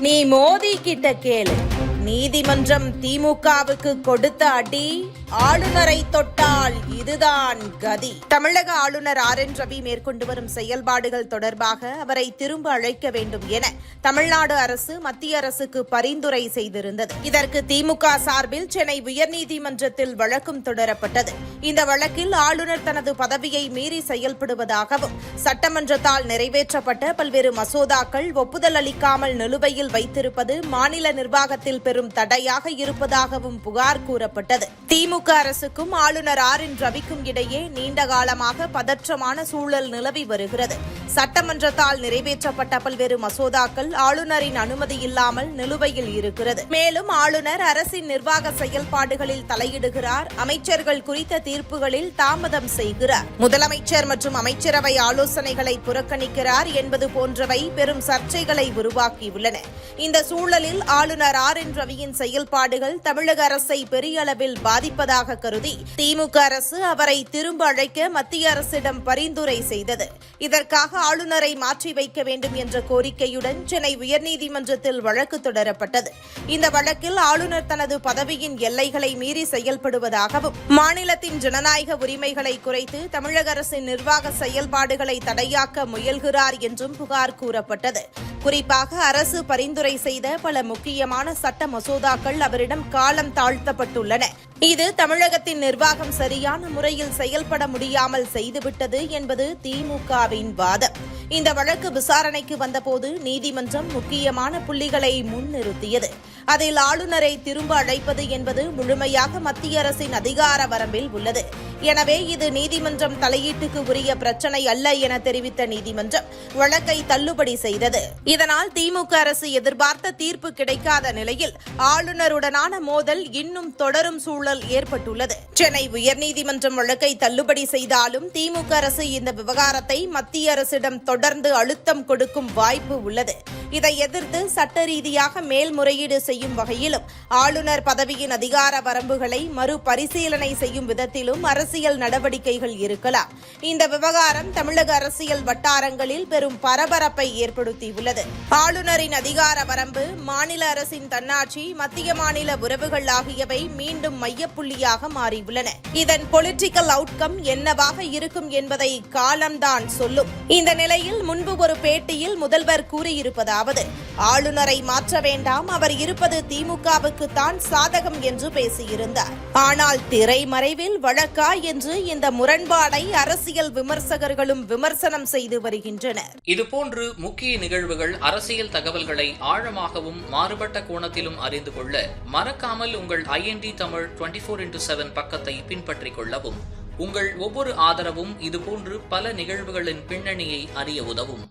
நீ மோடி கிட்ட கேளு. நீதிமன்றம் திமுகவுக்கு கொடுத்த அடி, ஆளுநரை தொட்டால் இதுதான் கதி. தமிழக ஆளுநர் RN ரவி மேற்கொண்டு வரும் செயல்பாடுகள் தொடர்பாக அவரை திரும்ப அழைக்க வேண்டும் என தமிழ்நாடு அரசு மத்திய அரசுக்கு பரிந்துரை செய்திருந்தது. இதற்கு திமுக சார்பில் சென்னை உயர்நீதிமன்றத்தில் வழக்கும் தொடரப்பட்டது. இந்த வழக்கில் ஆளுநர் தனது பதவியை மீறி செயல்படுவதாகவும் சட்டமன்றத்தால் நிறைவேற்றப்பட்ட பல்வேறு மசோதாக்கள் ஒப்புதல் அளிக்காமல் நிலுவையில் வைத்திருப்பது மாநில நிர்வாகத்தில் பெரும் தடையாக இருப்பதாகவும் புகார் கூறப்பட்டது. திமுக அரசுக்கும் ஆளுநர் RN ரவிக்கும் இடையே நீண்ட காலமாக பதற்றமான சூழல் நிலவி வருகிறது. சட்டமன்றத்தால் நிறைவேற்றப்பட்ட பல்வேறு மசோதாக்கள் ஆளுநரின் அனுமதி இல்லாமல் நிலுவையில் இருக்கிறது. மேலும் ஆளுநர் அரசின் நிர்வாக செயல்பாடுகளில் தலையிடுகிறார், அமைச்சர்கள் குறித்த தீர்ப்புகளில் தாமதம் செய்கிறார், முதலமைச்சர் மற்றும் அமைச்சரவை ஆலோசனைகளை புறக்கணிக்கிறார் என்பது போன்றவை பெரும் சர்ச்சைகளை உருவாக்கியுள்ளன. இந்த சூழலில் ஆளுநர் RN ரவியின் செயல்பாடுகள் தமிழக அரசை பெரிய அளவில் பாதிப்பதாக கருதி திமுக அரசு அவரை திரும்ப அழைக்க மத்திய அரசிடம் பரிந்துரை செய்தது. இதற்காக ஆளுநரை மாற்றி வைக்க வேண்டும் என்ற கோரிக்கையுடன் சென்னை உயர்நீதிமன்றத்தில் வழக்கு தொடரப்பட்டது. இந்த வழக்கில் ஆளுநர் தனது பதவியின் எல்லைகளை மீறி செயல்படுவதாகவும் மாநிலத்தின் ஜனநாயக உரிமைகளை குறைத்து தமிழக அரசின் நிர்வாக செயல்பாடுகளை தடையாக்க முயல்கிறார் என்றும் புகார் கூறப்பட்டது. குறிப்பாக அரசு பரிந்துரை செய்த பல முக்கியமான சட்ட மசோதாக்கள் அவரிடம் காலம் தாழ்த்தப்பட்டுள்ளன. இது தமிழகத்தின் நிர்வாகம் சரியான முறையில் செயல்பட முடியாமல் செய்துவிட்டது என்பது திமுகவின் வாதம். இந்த வழக்கு விசாரணைக்கு வந்தபோது நீதிமன்றம் முக்கியமான புள்ளிகளை முன்னிறுத்தியது. அதில் ஆளுநரை திரும்ப அழைப்பது என்பது முழுமையாக மத்திய அரசின் அதிகார வரம்பில் உள்ளது. எனவே இது நீதிமன்றம் தலையீட்டுக்கு உரிய பிரச்சினை அல்ல என தெரிவித்த நீதிமன்றம் வழக்கை தள்ளுபடி செய்தது. இதனால் திமுக அரசு எதிர்பார்த்த தீர்ப்பு கிடைக்காத நிலையில் ஆளுநருடனான மோதல் இன்னும் தொடரும் சூழல் ஏற்பட்டுள்ளது. சென்னை உயர்நீதிமன்றம் வழக்கை தள்ளுபடி செய்தாலும் திமுக அரசு இந்த விவகாரத்தை மத்திய அரசிடம் தொடர்ந்து அழுத்தம் கொடுக்கும் வாய்ப்பு உள்ளது. இதை எதிர்த்து சட்ட ரீதியாக மேல்முறையீடு செய்யும் வகையிலும் ஆளுநர் பதவியின் அதிகார வரம்புகளை மறுபரிசீலனை செய்யும் விதத்திலும் அரசியல் நடவடிக்கைகள் இருக்கலாம். இந்த விவகாரம் தமிழக அரசியல் வட்டாரங்களில் பெரும் பரபரப்பை ஏற்படுத்தியுள்ளது. ஆளுநரின் அதிகார வரம்பு, மாநில அரசின் தன்னாட்சி, மத்திய மாநில உறவுகள் ஆகியவை மீண்டும் மையப்புள்ளியாக மாறியுள்ளன. இதன் பொலிட்டிக்கல் அவுட்கம் என்னவாக இருக்கும் என்பதை காலம்தான் சொல்லும். இந்த நிலையில் முன்பு ஒரு பேட்டியில் முதல்வர் கூறியிருப்பதாவது, ஆளுநரை மாற்ற வேண்டாம், அவர் இருப்பது திமுகவுக்கு தான் சாதகம் என்று பேசியிருந்தார். ஆனால் திரைமறைவில் வழக்கா என்று இந்த முரண்பாடை அரசியல் விமர்சகர்களும் விமர்சனம் செய்து வருகின்றனர். இதுபோன்று முக்கிய நிகழ்வுகள், அரசியல் தகவல்களை ஆழமாகவும் மாறுபட்ட கோணத்திலும் அறிந்து கொள்ள மறக்காமல் உங்கள் IND தமிழ் 24/7 பக்கத்தை பின்பற்றிக் கொள்ளவும். உங்கள் ஒவ்வொரு ஆதரவும் இதுபோன்று பல நிகழ்வுகளின் பின்னணியை அறிய உதவும்.